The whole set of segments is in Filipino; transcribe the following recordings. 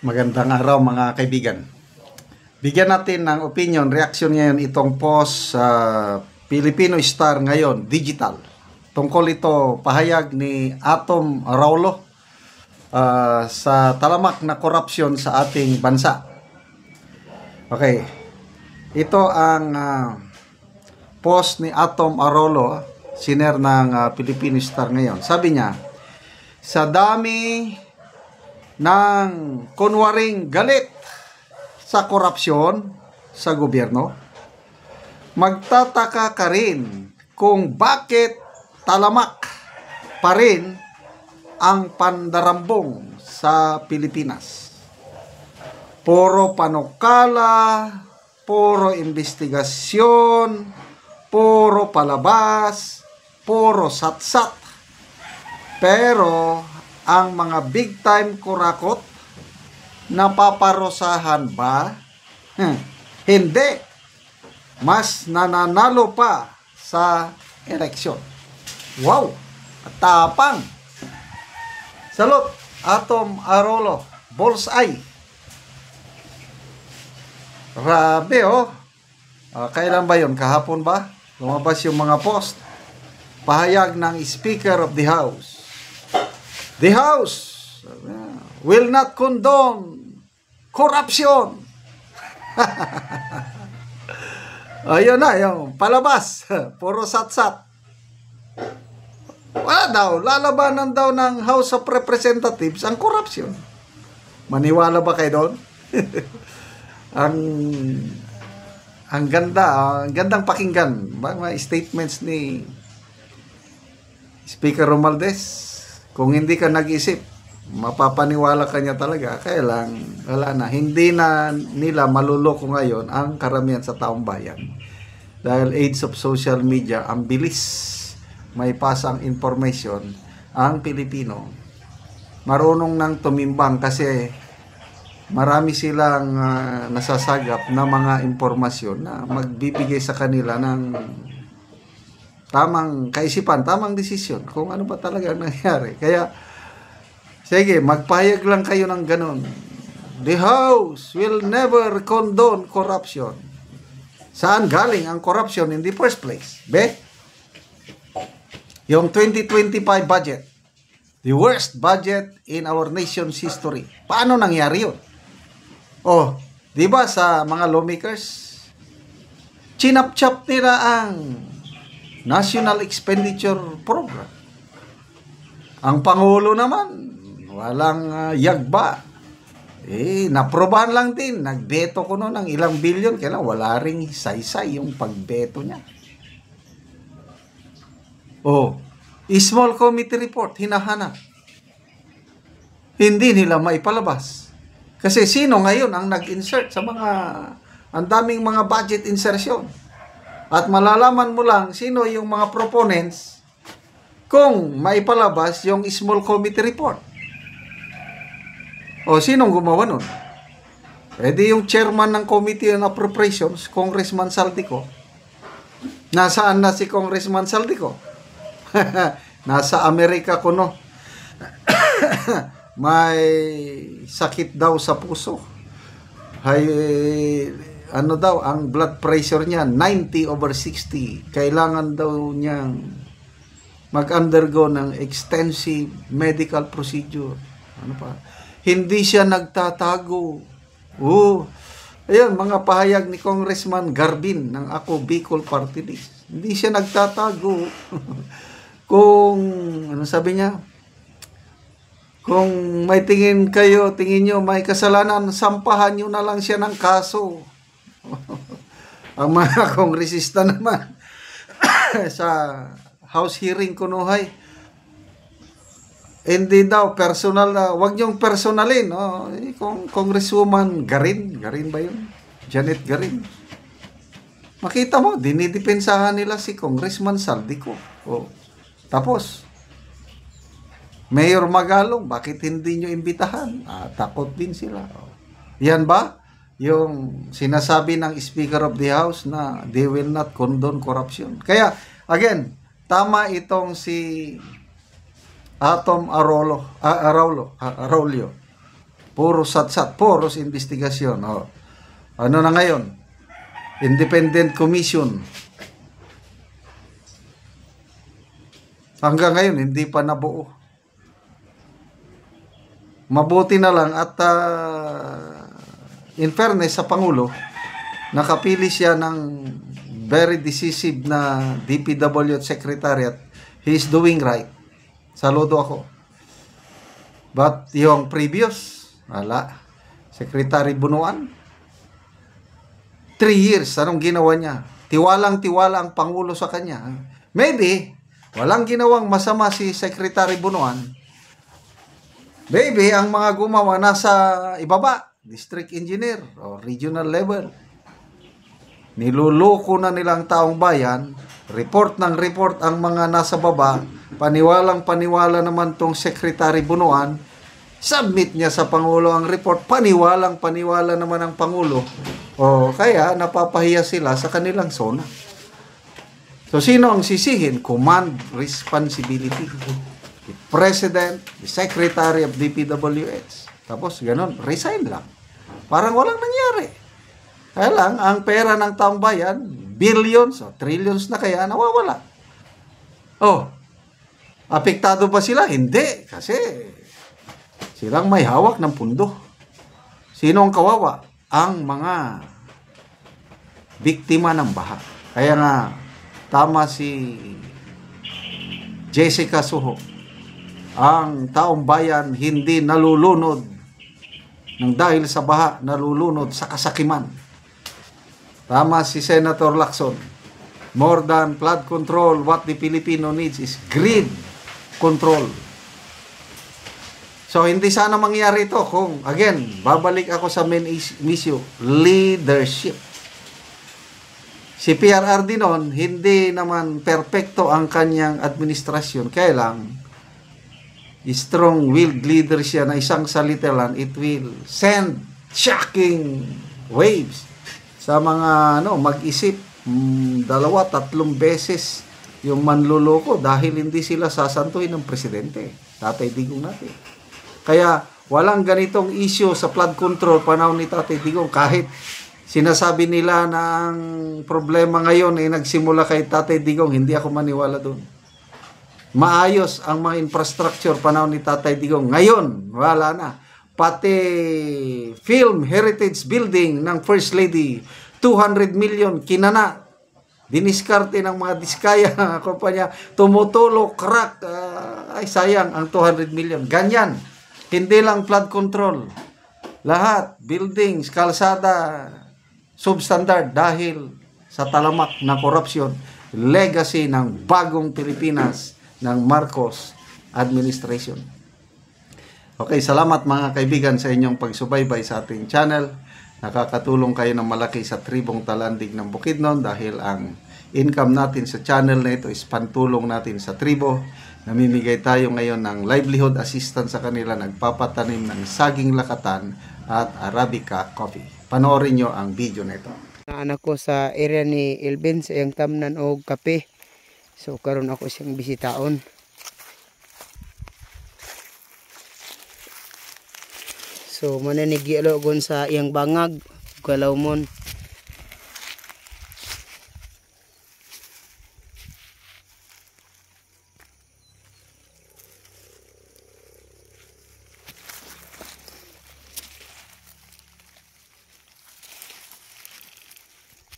Magandang araw mga kaibigan. Bigyan natin ng opinion, reaction ngayon itong post sa Filipino Star ngayon, digital. Tungkol ito, pahayag ni Atom Araulo sa talamak na korupsyon sa ating bansa. Okay, ito ang post ni Atom Araulo, siner ng Filipino Star ngayon. Sabi niya, sa dami ng kunwaring galit sa korupsyon sa gobyerno, magtataka ka rin kung bakit talamak pa rin ang pandarambong sa Pilipinas. Puro panukala, puro investigasyon, puro palabas, puro satsat. Pero ang mga big time kurakot, napaparosahan ba? Hindi. Mas nananalo pa sa eleksyon. Wow! Tapang! Salute! Atom Araulo. Bullseye. Grabe oh. Kailan ba yun? Kahapon ba? Lumabas yung mga post. Pahayag ng Speaker of the House. The House will not condone corruption. Ayun na, yung palabas. Puro satsat. Wala daw. Lalabanan daw ng House of Representatives ang corruption. Maniwala ba kayo doon? ang ganda. Ang gandang pakinggan. Mga statements ni Speaker Romualdez. Kung hindi ka nag-isip, mapapaniwala ka niya talaga. Kaya lang, wala na. Hindi na nila maluloko ngayon ang karamihan sa taong bayan. Dahil age of social media, ang bilis may pasang information. Ang Pilipino, marunong nang tumimbang kasi marami silang nasasagap na mga impormasyon na magbibigay sa kanila ng tamang kaisipan, tamang desisyon kung ano ba talaga nangyari. Kaya, sige, magpahayag lang kayo ng ganun. The House will never condone corruption. Saan galing ang corruption in the first place? Yung 2025 budget, the worst budget in our nation's history. Paano nangyari yun? Oh, di ba sa mga lawmakers, chinap-chap nila ang National Expenditure Program. Ang Pangulo naman, walang yagba. Naprobahan lang din. Nagbeto ko noon ng ilang bilyon. Kaya wala ring saysay yung pagbeto niya. Oh, small committee report, hinahanap. Hindi nila maipalabas. Kasi sino ngayon ang nag-insert sa ang daming mga budget insertion? At malalaman mo lang sino yung mga proponents kung maipalabas yung small committee report. O sinong gumawa nun? Di yung chairman ng Committee on Appropriations, Congressman Saldico. Nasaan na si Congressman Saldico? Nasa Amerika kuno. May sakit daw sa puso. Ano daw, ang blood pressure niya, 90/60. Kailangan daw niyang mag-undergo ng extensive medical procedure. Ano pa? Hindi siya nagtatago. Ayun, mga pahayag ni Congressman Garbin ng Ako Bicol Party List. Hindi siya nagtatago. Kung, ano sabi niya? Kung may tingin nyo may kasalanan, sampahan nyo na lang siya ng kaso. Ang mga kongresista naman sa House hearing kunuhay, hindi daw personal na, wag niyong personalin. Kung Congresswoman Garin ba yun? Janet Garin. Makita mo, dinidepensahan nila si Congressman Saldico. Tapos, Mayor Magalong, bakit hindi nyo imbitahan? Takot din sila. Yan ba? Yung sinasabi ng Speaker of the House na they will not condone corruption. Kaya, again, tama itong si Atom Araulo. Puro satsat, puros investigasyon. Oh. Ano na ngayon? Independent Commission. Hanggang ngayon, hindi pa nabuo. Mabuti na lang at in fairness sa Pangulo, nakapili siya ng very decisive na DPW at Secretariat. He is doing right. Saludo ako. But yung previous, Secretary Bunuan, 3 years, anong ginawa niya? Tiwalang-tiwala ang Pangulo sa kanya. Maybe, walang ginawang masama si Secretary Bunuan. Maybe, ang mga gumawa nasa ibaba, district engineer o regional level. Niluloko na nilang taong bayan, report ng report ang mga nasa baba, paniwalang paniwala naman tong Secretary Bunuan, submit niya sa Pangulo ang report, paniwalang paniwala naman ang Pangulo. O kaya napapahiya sila sa kanilang zona. So sino ang sisihin? Command responsibility. The President, the Secretary of DPWH. Tapos ganon, resign lang. Parang walang nangyari. Kaya lang, ang pera ng taong bayan, billions o trillions na kaya nawawala. Oh, apektado ba sila? Hindi, kasi silang may hawak ng pundo. Sino ang kawawa? Ang mga biktima ng baha. Kaya nga, tama si Jessica Soho. Ang taong bayan hindi nalulunod ng dahil sa baha, nalulunod sa kasakiman. Tama si Senator Lacson. More than flood control, what the Filipino needs is greed control. So, hindi sana mangyari ito kung, again, babalik ako sa main issue, leadership. Si PRRD noon, hindi naman perfecto ang kanyang administrasyon. Kaya lang, strong-willed leader siya na isang salita lang, it will send shocking waves sa mga mag-isip 2-3 beses yung manluloko dahil hindi sila sasantuhin ng presidente. Tatay Digong natin. Kaya walang ganitong issue sa flood control panahon ni Tatay Digong. Kahit sinasabi nila na ang problema ngayon ay nagsimula kay Tatay Digong, hindi ako maniwala doon. Maayos ang mga infrastructure panahon ni Tatay Digong. Ngayon, wala na. Pati Film Heritage Building ng First Lady, 200 million, kinana. Diniskarte ng mga diskaya kumpanya, tumutulo, crack. Ay sayang ang 200 million. Ganyan. Hindi lang flood control. Lahat, buildings, kalsada, substandard dahil sa talamak na korupsyon. Legacy ng bagong Pilipinas ng Marcos administration. Okay, salamat mga kaibigan sa inyong pagsubaybay sa ating channel. Nakakatulong kayo ng malaki sa tribong Talandig ng Bukidnon dahil ang income natin sa channel na ito is pantulong natin sa tribo. Namimigay tayo ngayon ng livelihood assistance sa kanila, nagpapatanim ng saging lakatan at Arabica coffee. Panoorin nyo ang video na ito. Anak ko sa area ni Elvin sa iyang tamnan og kape. So karon ako siyang bisitaon. So mananigiyalogon sa iyang bangag, galawmon.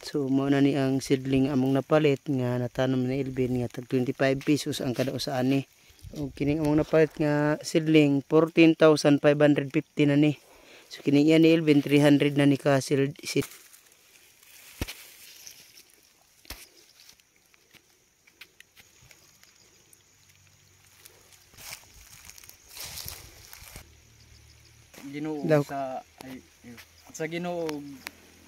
So mao na ni ang seedling among napalit nga natanom ni Elvin nga tag 25 pesos ang kada usa ani. O kining among napalit nga seedling 14,550 na ni. So kining iya ni Elvin 300 na ni ka seed. Ginoo sa Ginoo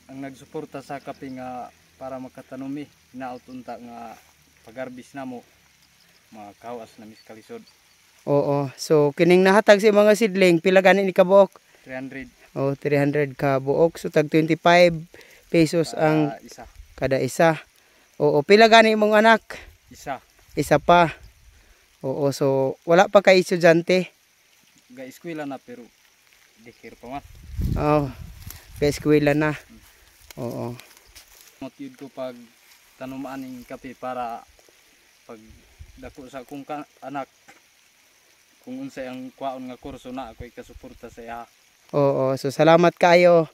ang nagsuporta sa kape nga para makatanumi nautunta nga pagarbis namo makawas na miskalisod. Oo. So kining nahatag sa mga seedling pila gani ni kabuok? 300. Oh, 300 ka buok. So tag 25 pesos ang isa. Kada isa. Oo, pila gani imong anak? Isa. Isa pa. Oo, so wala pa kay estudyante. Ga eskwela na pero dikir pa man. Oh, kay eskwela na. Oo. Mot yun ko pag tanumaan ng kape para pag dako sa akong anak kung unsay ang kwaon nga kurso na ako ikasuporta sa iya. Oo, so salamat kayo.